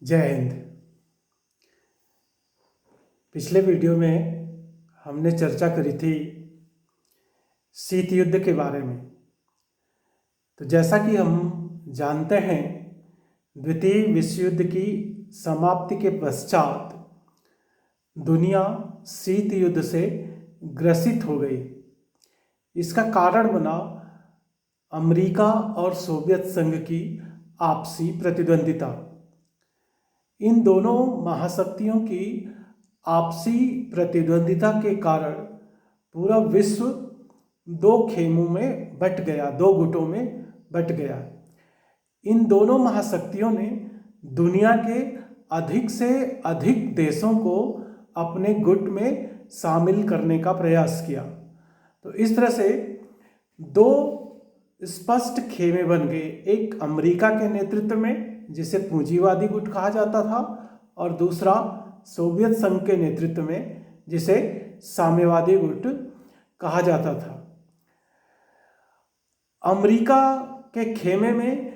जय हिंद। पिछले वीडियो में हमने चर्चा करी थी शीत युद्ध के बारे में। तो जैसा कि हम जानते हैं, द्वितीय विश्व युद्ध की समाप्ति के पश्चात दुनिया शीत युद्ध से ग्रसित हो गई। इसका कारण बना अमेरिका और सोवियत संघ की आपसी प्रतिद्वंदिता। इन दोनों महाशक्तियों की आपसी प्रतिद्वंदिता के कारण पूरा विश्व दो खेमों में बट गया, दो गुटों में बट गया। इन दोनों महाशक्तियों ने दुनिया के अधिक से अधिक देशों को अपने गुट में शामिल करने का प्रयास किया। तो इस तरह से दो स्पष्ट खेमे बन गए, एक अमेरिका के नेतृत्व में जिसे पूंजीवादी गुट कहा जाता था, और दूसरा सोवियत संघ के नेतृत्व में जिसे साम्यवादी गुट कहा जाता था। अमेरिका के खेमे में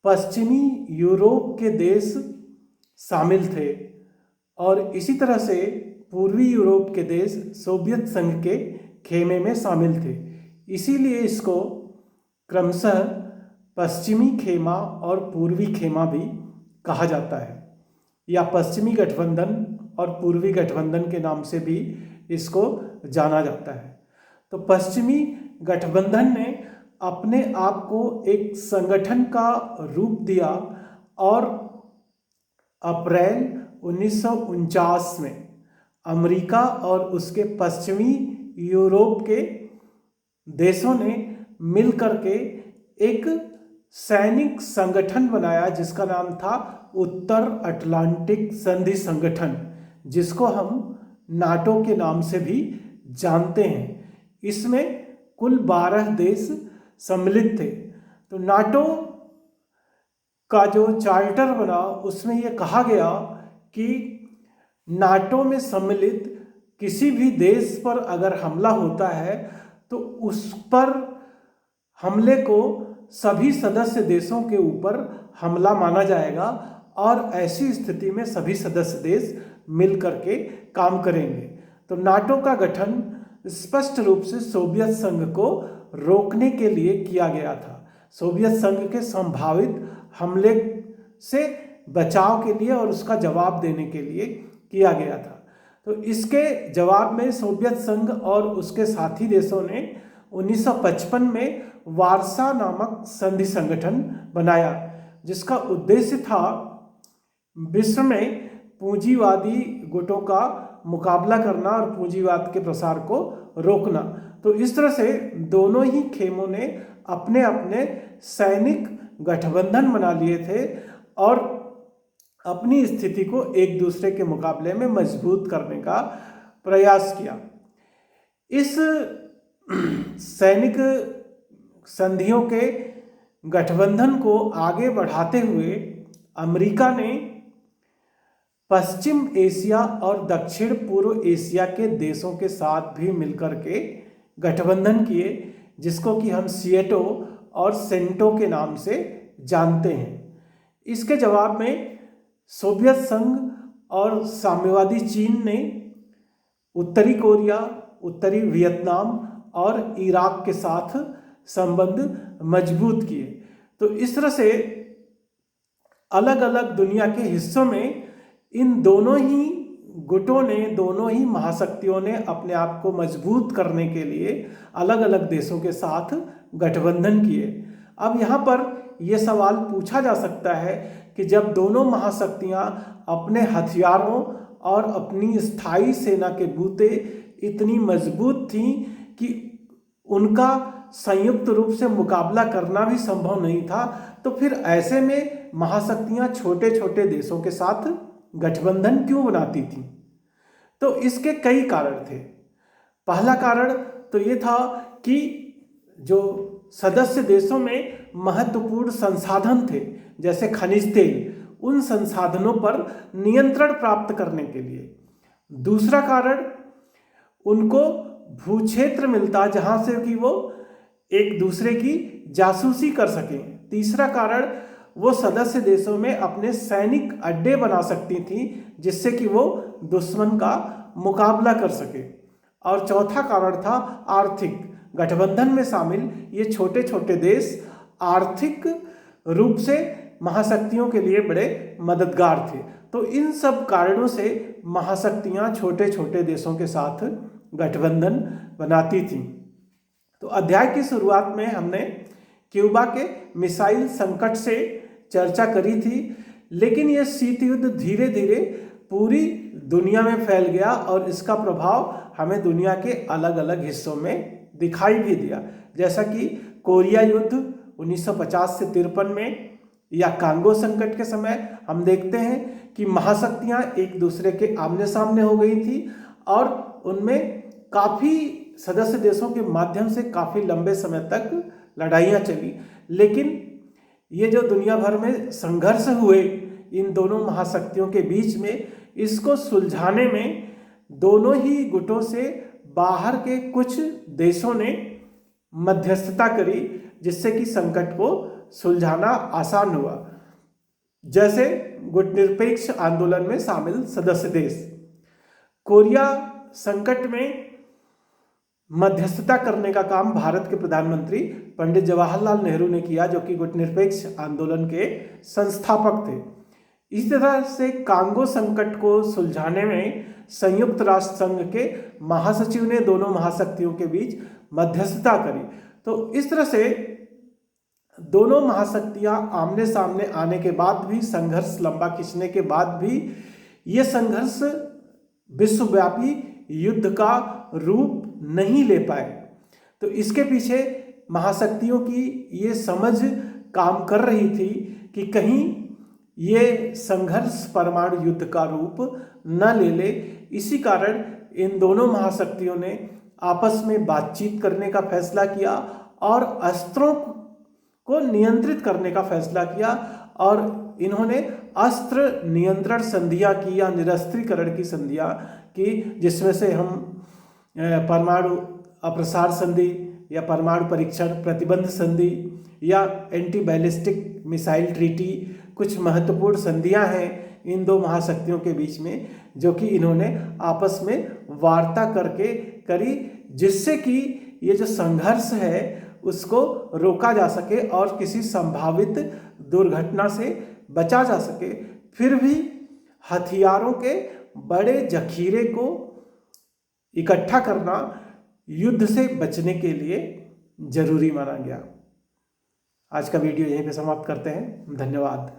पश्चिमी यूरोप के देश शामिल थे और इसी तरह से पूर्वी यूरोप के देश सोवियत संघ के खेमे में शामिल थे। इसीलिए इसको क्रमशः पश्चिमी खेमा और पूर्वी खेमा भी कहा जाता है, या पश्चिमी गठबंधन और पूर्वी गठबंधन के नाम से भी इसको जाना जाता है। तो पश्चिमी गठबंधन ने अपने आप को एक संगठन का रूप दिया और अप्रैल 1949 में अमेरिका और उसके पश्चिमी यूरोप के देशों ने मिलकर के एक सैनिक संगठन बनाया जिसका नाम था उत्तर अटलांटिक संधि संगठन, जिसको हम नाटो के नाम से भी जानते हैं। इसमें कुल 12 देश सम्मिलित थे। तो नाटो का जो चार्टर बना उसमें यह कहा गया कि नाटो में सम्मिलित किसी भी देश पर अगर हमला होता है तो उस पर हमले को सभी सदस्य देशों के ऊपर हमला माना जाएगा और ऐसी स्थिति में सभी सदस्य देश मिलकर के काम करेंगे। तो नाटो का गठन स्पष्ट रूप से सोवियत संघ को रोकने के लिए किया गया था, सोवियत संघ के संभावित हमले से बचाव के लिए और उसका जवाब देने के लिए किया गया था। तो इसके जवाब में सोवियत संघ और उसके साथी देशों ने 1955 में वार्सा नामक संधि संगठन बनाया, जिसका उद्देश्य था विश्व में पूंजीवादी गुटों का मुकाबला करना और पूंजीवाद के प्रसार को रोकना। तो इस तरह से दोनों ही खेमों ने अपने अपने सैनिक गठबंधन बना लिए थे और अपनी स्थिति को एक दूसरे के मुकाबले में मजबूत करने का प्रयास किया। इस सैनिक संधियों के गठबंधन को आगे बढ़ाते हुए अमेरिका ने पश्चिम एशिया और दक्षिण पूर्व एशिया के देशों के साथ भी मिलकर के गठबंधन किए, जिसको कि हम सिएटो और सेंटो के नाम से जानते हैं। इसके जवाब में सोवियत संघ और साम्यवादी चीन ने उत्तरी कोरिया, उत्तरी वियतनाम और इराक के साथ संबंध मजबूत किए। तो इस तरह से अलग अलग दुनिया के हिस्सों में इन दोनों ही गुटों ने, दोनों ही महाशक्तियों ने अपने आप को मजबूत करने के लिए अलग अलग देशों के साथ गठबंधन किए। अब यहाँ पर यह सवाल पूछा जा सकता है कि जब दोनों महाशक्तियाँ अपने हथियारों और अपनी स्थायी सेना के बूते इतनी मजबूत थीं कि उनका संयुक्त रूप से मुकाबला करना भी संभव नहीं था, तो फिर ऐसे में महाशक्तियाँ छोटे छोटे देशों के साथ गठबंधन क्यों बनाती थीं? तो इसके कई कारण थे। पहला कारण तो ये था कि जो सदस्य देशों में महत्वपूर्ण संसाधन थे जैसे खनिज तेल, उन संसाधनों पर नियंत्रण प्राप्त करने के लिए। दूसरा कारण, उनको भूक्षेत्र मिलता जहां से कि वो एक दूसरे की जासूसी कर सकें। तीसरा कारण, वो सदस्य देशों में अपने सैनिक अड्डे बना सकती थी, जिससे कि वो दुश्मन का मुकाबला कर सके। और चौथा कारण था आर्थिक। गठबंधन में शामिल ये छोटे छोटे देश आर्थिक रूप से महाशक्तियों के लिए बड़े मददगार थे। तो इन सब कारणों से महाशक्तियां छोटे छोटे देशों के साथ गठबंधन बनाती थीं। तो अध्याय की शुरुआत में हमने क्यूबा के मिसाइल संकट से चर्चा करी थी, लेकिन यह शीत युद्ध धीरे धीरे पूरी दुनिया में फैल गया और इसका प्रभाव हमें दुनिया के अलग अलग हिस्सों में दिखाई भी दिया, जैसा कि कोरिया युद्ध 1950 से 53 में, या कांगो संकट के समय हम देखते हैं कि महाशक्तियां एक दूसरे के आमने सामने हो गई थी और उनमें काफ़ी सदस्य देशों के माध्यम से काफ़ी लंबे समय तक लड़ाइयाँ चली। लेकिन ये जो दुनिया भर में संघर्ष हुए इन दोनों महाशक्तियों के बीच में, इसको सुलझाने में दोनों ही गुटों से बाहर के कुछ देशों ने मध्यस्थता करी, जिससे कि संकट को सुलझाना आसान हुआ। जैसे गुटनिरपेक्ष आंदोलन में शामिल सदस्य देश। कोरिया संकट में मध्यस्थता करने का काम भारत के प्रधानमंत्री पंडित जवाहरलाल नेहरू ने किया, जो कि गुटनिरपेक्ष आंदोलन के संस्थापक थे। इस तरह से कांगो संकट को सुलझाने में संयुक्त राष्ट्र संघ के महासचिव ने दोनों महाशक्तियों के बीच मध्यस्थता करी। तो इस तरह से दोनों महाशक्तियां आमने सामने आने के बाद भी, संघर्ष लंबा खींचने के बाद भी, ये संघर्ष विश्वव्यापी युद्ध का रूप नहीं ले पाए। तो इसके पीछे महाशक्तियों की ये समझ काम कर रही थी कि कहीं ये संघर्ष परमाणु युद्ध का रूप न ले ले। इसी कारण इन दोनों महाशक्तियों ने आपस में बातचीत करने का फैसला किया और अस्त्रों को नियंत्रित करने का फैसला किया, और इन्होंने अस्त्र नियंत्रण संधियां की या निरस्त्रीकरण की संधियां की, जिसमें से हम परमाणु अप्रसार संधि या परमाणु परीक्षण प्रतिबंध संधि या एंटी बैलिस्टिक मिसाइल ट्रीटी, कुछ महत्वपूर्ण संधियां हैं इन दो महाशक्तियों के बीच में, जो कि इन्होंने आपस में वार्ता करके करी, जिससे कि ये जो संघर्ष है उसको रोका जा सके और किसी संभावित दुर्घटना से बचा जा सके। फिर भी हथियारों के बड़े जखीरे को इकट्ठा करना युद्ध से बचने के लिए जरूरी माना गया। आज का वीडियो यहीं पे समाप्त करते हैं। धन्यवाद।